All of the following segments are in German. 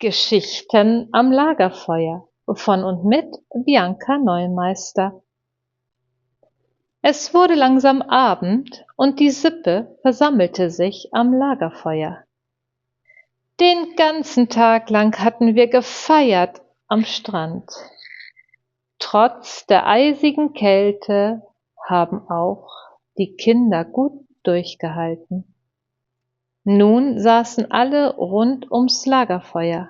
Geschichten am Lagerfeuer von und mit Bianca Neumeister. Es wurde langsam Abend und die Sippe versammelte sich am Lagerfeuer. Den ganzen Tag lang hatten wir gefeiert am Strand. Trotz der eisigen Kälte haben auch die Kinder gut durchgehalten. Nun saßen alle rund ums Lagerfeuer.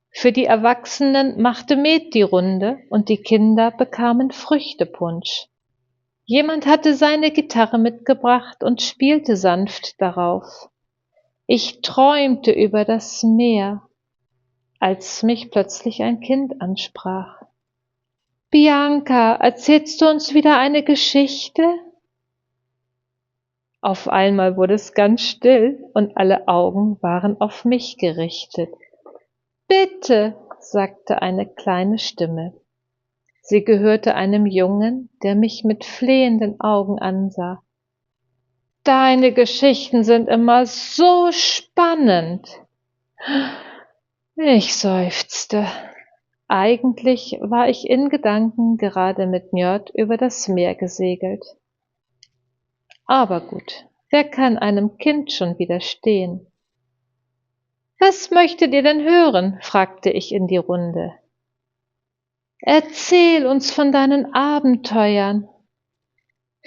Für die Erwachsenen machte Met die Runde und die Kinder bekamen Früchtepunsch. Jemand hatte seine Gitarre mitgebracht und spielte sanft darauf. Ich träumte über das Meer, als mich plötzlich ein Kind ansprach. »Bianca, erzählst du uns wieder eine Geschichte?« Auf einmal wurde es ganz still und alle Augen waren auf mich gerichtet. »Bitte«, sagte eine kleine Stimme. Sie gehörte einem Jungen, der mich mit flehenden Augen ansah. »Deine Geschichten sind immer so spannend!« Ich seufzte. Eigentlich war ich in Gedanken gerade mit Njord über das Meer gesegelt. Aber gut, wer kann einem Kind schon widerstehen? »Was möchtet ihr denn hören?« fragte ich in die Runde. »Erzähl uns von deinen Abenteuern.«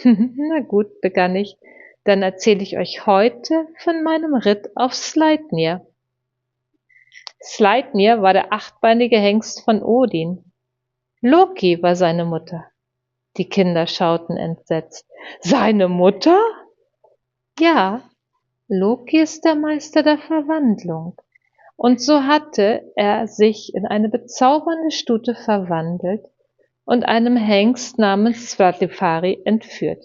»Na gut«, begann ich, »dann erzähle ich euch heute von meinem Ritt auf Sleipnir.« Sleipnir war der achtbeinige Hengst von Odin. Loki war seine Mutter. Die Kinder schauten entsetzt. »Seine Mutter?« »Ja, Loki ist der Meister der Verwandlung. Und so hatte er sich in eine bezaubernde Stute verwandelt und einem Hengst namens Svadilfari entführt.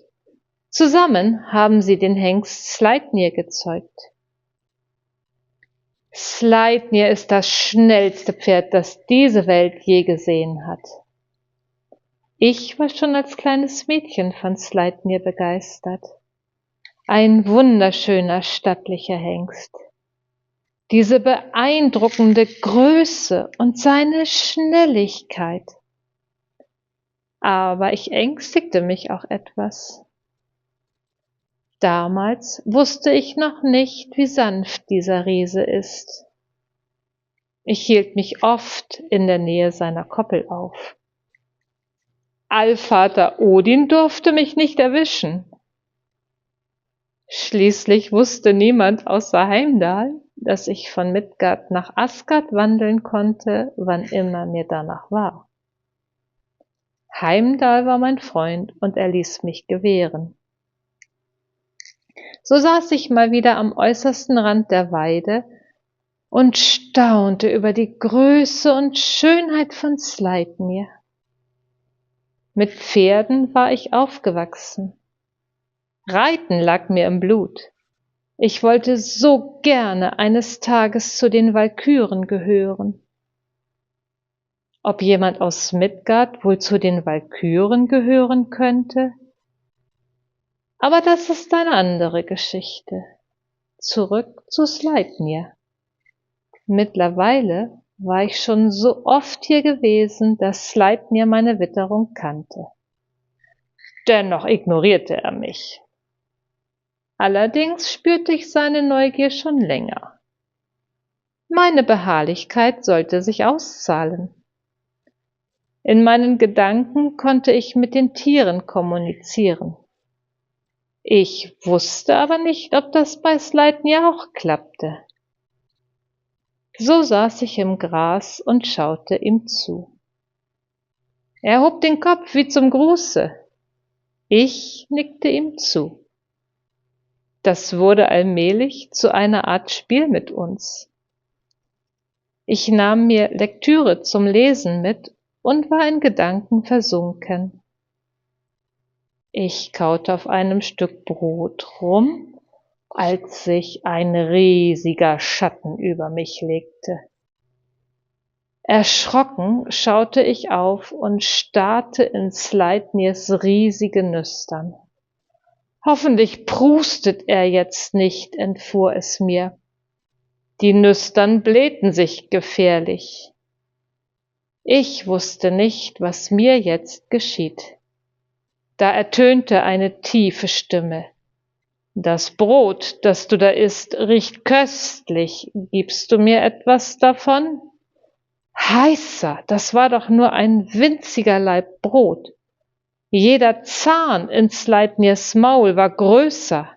Zusammen haben sie den Hengst Sleipnir gezeugt. Sleipnir ist das schnellste Pferd, das diese Welt je gesehen hat. Ich war schon als kleines Mädchen von Sleipnir begeistert. Ein wunderschöner, stattlicher Hengst. Diese beeindruckende Größe und seine Schnelligkeit. Aber ich ängstigte mich auch etwas. Damals wusste ich noch nicht, wie sanft dieser Riese ist. Ich hielt mich oft in der Nähe seiner Koppel auf. Allvater Odin durfte mich nicht erwischen. Schließlich wusste niemand außer Heimdall, dass ich von Midgard nach Asgard wandeln konnte, wann immer mir danach war. Heimdall war mein Freund und er ließ mich gewähren. So saß ich mal wieder am äußersten Rand der Weide und staunte über die Größe und Schönheit von Sleipnir. Mit Pferden war ich aufgewachsen. Reiten lag mir im Blut. Ich wollte so gerne eines Tages zu den Walküren gehören. Ob jemand aus Midgard wohl zu den Walküren gehören könnte? Aber das ist eine andere Geschichte. Zurück zu Sleipnir. Mittlerweile war ich schon so oft hier gewesen, dass Sleipnir meine Witterung kannte. Dennoch ignorierte er mich. Allerdings spürte ich seine Neugier schon länger. Meine Beharrlichkeit sollte sich auszahlen. In meinen Gedanken konnte ich mit den Tieren kommunizieren. Ich wusste aber nicht, ob das bei Sleipnir auch klappte. So saß ich im Gras und schaute ihm zu. Er hob den Kopf wie zum Gruße. Ich nickte ihm zu. Das wurde allmählich zu einer Art Spiel mit uns. Ich nahm mir Lektüre zum Lesen mit und war in Gedanken versunken. Ich kaute auf einem Stück Brot rum, als sich ein riesiger Schatten über mich legte. Erschrocken schaute ich auf und starrte in Sleipnirs riesige Nüstern. Hoffentlich prustet er jetzt nicht, entfuhr es mir. Die Nüstern blähten sich gefährlich. Ich wusste nicht, was mir jetzt geschieht. Da ertönte eine tiefe Stimme. Das Brot, das du da isst, riecht köstlich. Gibst du mir etwas davon? Heißer, das war doch nur ein winziger Laib Brot. Jeder Zahn in Sleipnirs Maul war größer.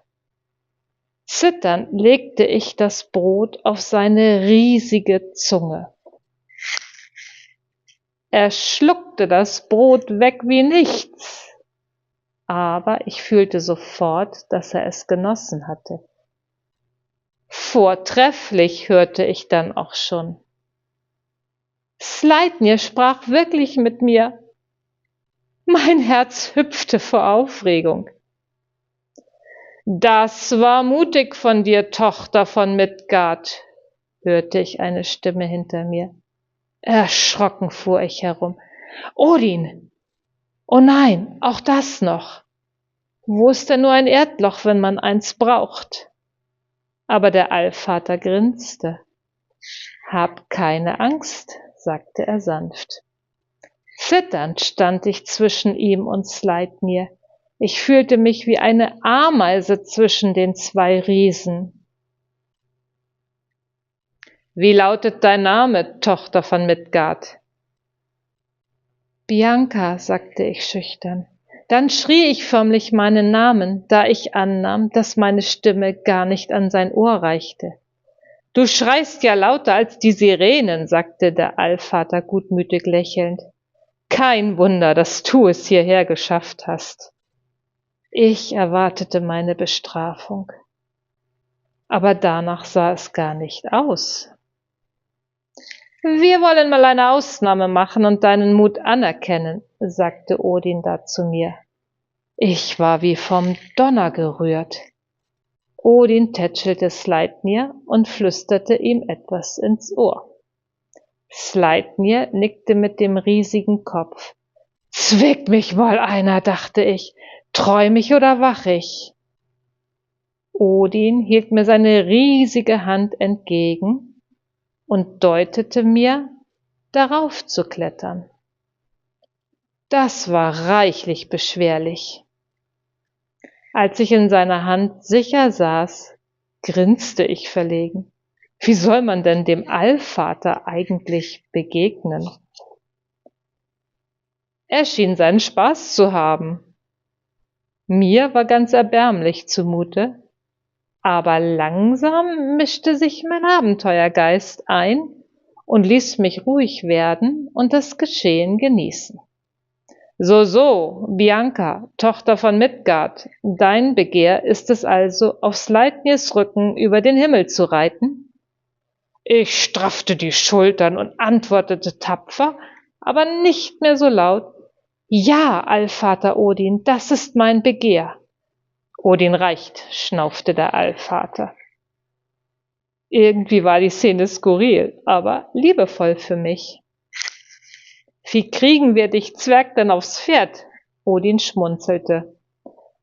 Zitternd legte ich das Brot auf seine riesige Zunge. Er schluckte das Brot weg wie nichts, aber ich fühlte sofort, dass er es genossen hatte. Vortrefflich, hörte ich dann auch schon. Sleipnir sprach wirklich mit mir. Mein Herz hüpfte vor Aufregung. Das war mutig von dir, Tochter von Midgard, hörte ich eine Stimme hinter mir. Erschrocken fuhr ich herum. Odin! Oh nein, auch das noch. Wo ist denn nur ein Erdloch, wenn man eins braucht? Aber der Allvater grinste. Hab keine Angst, sagte er sanft. Zitternd stand ich zwischen ihm und Sleipnir. Ich fühlte mich wie eine Ameise zwischen den zwei Riesen. Wie lautet dein Name, Tochter von Midgard? Bianca, sagte ich schüchtern. Dann schrie ich förmlich meinen Namen, da ich annahm, dass meine Stimme gar nicht an sein Ohr reichte. Du schreist ja lauter als die Sirenen, sagte der Allvater gutmütig lächelnd. Kein Wunder, dass du es hierher geschafft hast. Ich erwartete meine Bestrafung. Aber danach sah es gar nicht aus. Wir wollen mal eine Ausnahme machen und deinen Mut anerkennen, sagte Odin da zu mir. Ich war wie vom Donner gerührt. Odin tätschelte Sleipnir und flüsterte ihm etwas ins Ohr. Sleipnir nickte mit dem riesigen Kopf. Zwickt mich wohl einer, dachte ich. Träum ich oder wach ich? Odin hielt mir seine riesige Hand entgegen und deutete mir, darauf zu klettern. Das war reichlich beschwerlich. Als ich in seiner Hand sicher saß, grinste ich verlegen. Wie soll man denn dem Allvater eigentlich begegnen? Er schien seinen Spaß zu haben. Mir war ganz erbärmlich zumute, aber langsam mischte sich mein Abenteuergeist ein und ließ mich ruhig werden und das Geschehen genießen. So, Bianca, Tochter von Midgard, dein Begehr ist es also, auf Sleipnirs Rücken über den Himmel zu reiten? Ich straffte die Schultern und antwortete tapfer, aber nicht mehr so laut. Ja, Allvater Odin, das ist mein Begehr. Odin reicht, schnaufte der Allvater. Irgendwie war die Szene skurril, aber liebevoll für mich. Wie kriegen wir dich, Zwerg, denn aufs Pferd? Odin schmunzelte.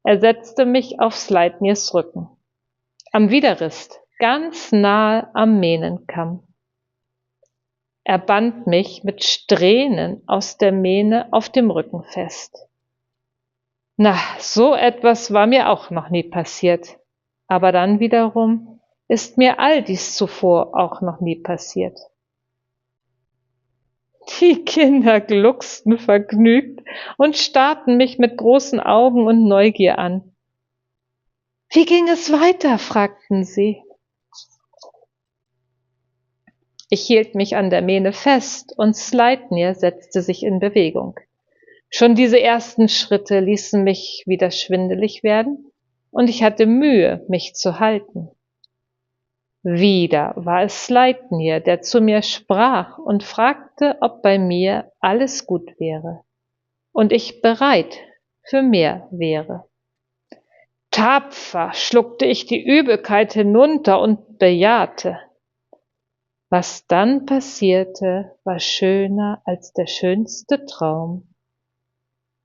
Er setzte mich auf Sleipnirs Rücken. Am Widerrist, ganz nahe am Mähnenkamm. Er band mich mit Strähnen aus der Mähne auf dem Rücken fest. Na, so etwas war mir auch noch nie passiert. Aber dann wiederum ist mir all dies zuvor auch noch nie passiert. Die Kinder glucksten vergnügt und starrten mich mit großen Augen und Neugier an. Wie ging es weiter? Fragten sie. Ich hielt mich an der Mähne fest und Sleipnir setzte sich in Bewegung. Schon diese ersten Schritte ließen mich wieder schwindelig werden und ich hatte Mühe, mich zu halten. Wieder war es Sleipnir, der zu mir sprach und fragte, ob bei mir alles gut wäre und ich bereit für mehr wäre. Tapfer schluckte ich die Übelkeit hinunter und bejahte. Was dann passierte, war schöner als der schönste Traum.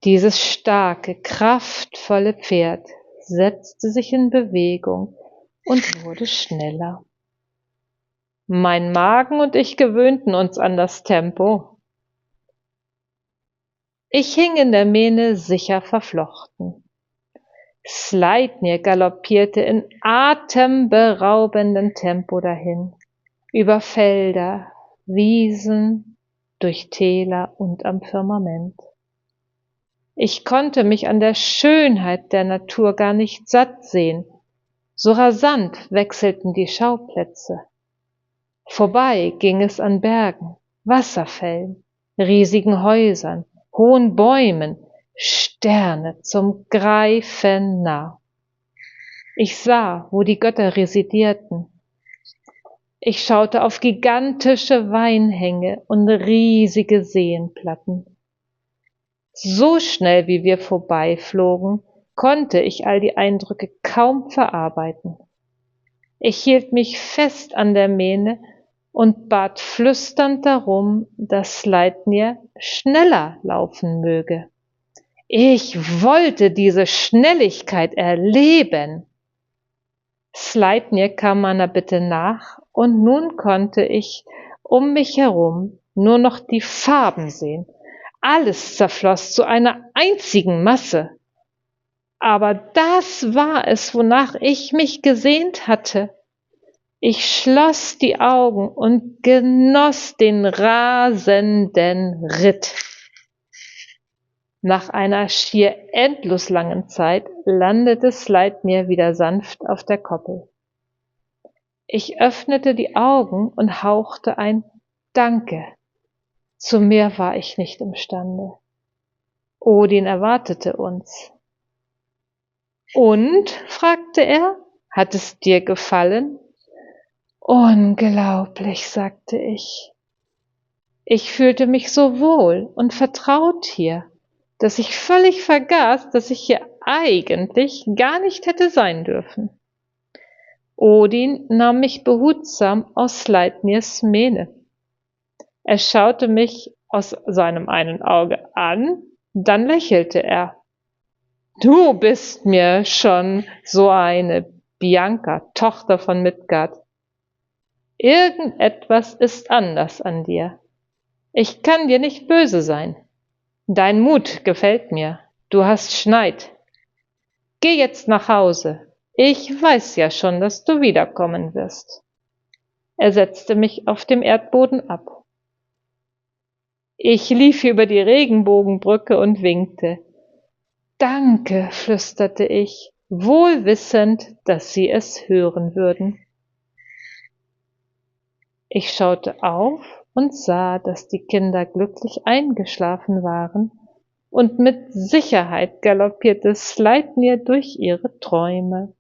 Dieses starke, kraftvolle Pferd setzte sich in Bewegung und wurde schneller. Mein Magen und ich gewöhnten uns an das Tempo. Ich hing in der Mähne sicher verflochten. Sleipnir galoppierte in atemberaubendem Tempo dahin, über Felder, Wiesen, durch Täler und am Firmament. Ich konnte mich an der Schönheit der Natur gar nicht satt sehen, so rasant wechselten die Schauplätze. Vorbei ging es an Bergen, Wasserfällen, riesigen Häusern, hohen Bäumen, Sterne zum Greifen nah. Ich sah, wo die Götter residierten. Ich schaute auf gigantische Weinhänge und riesige Seenplatten. So schnell wie wir vorbeiflogen, konnte ich all die Eindrücke kaum verarbeiten. Ich hielt mich fest an der Mähne und bat flüsternd darum, dass Sleipnir schneller laufen möge. Ich wollte diese Schnelligkeit erleben. Sleipnir kam meiner Bitte nach, und nun konnte ich um mich herum nur noch die Farben sehen. Alles zerfloss zu einer einzigen Masse. Aber das war es, wonach ich mich gesehnt hatte. Ich schloss die Augen und genoss den rasenden Ritt. Nach einer schier endlos langen Zeit landete Sleipnir wieder sanft auf der Koppel. Ich öffnete die Augen und hauchte ein Danke. Zu mehr war ich nicht imstande. Odin erwartete uns. Und? Fragte er, hat es dir gefallen? Unglaublich, sagte ich. Ich fühlte mich so wohl und vertraut hier, dass ich völlig vergaß, dass ich hier eigentlich gar nicht hätte sein dürfen. Odin nahm mich behutsam aus Sleipnirs Mähne. Er schaute mich aus seinem einen Auge an, dann lächelte er. Du bist mir schon so eine Bianca, Tochter von Midgard. Irgendetwas ist anders an dir. Ich kann dir nicht böse sein. Dein Mut gefällt mir. Du hast Schneid. Geh jetzt nach Hause. Ich weiß ja schon, dass du wiederkommen wirst. Er setzte mich auf dem Erdboden ab. Ich lief über die Regenbogenbrücke und winkte. Danke, flüsterte ich, wohl wissend, dass sie es hören würden. Ich schaute auf und sah, dass die Kinder glücklich eingeschlafen waren, und mit Sicherheit galoppierte Sleipnir durch ihre Träume.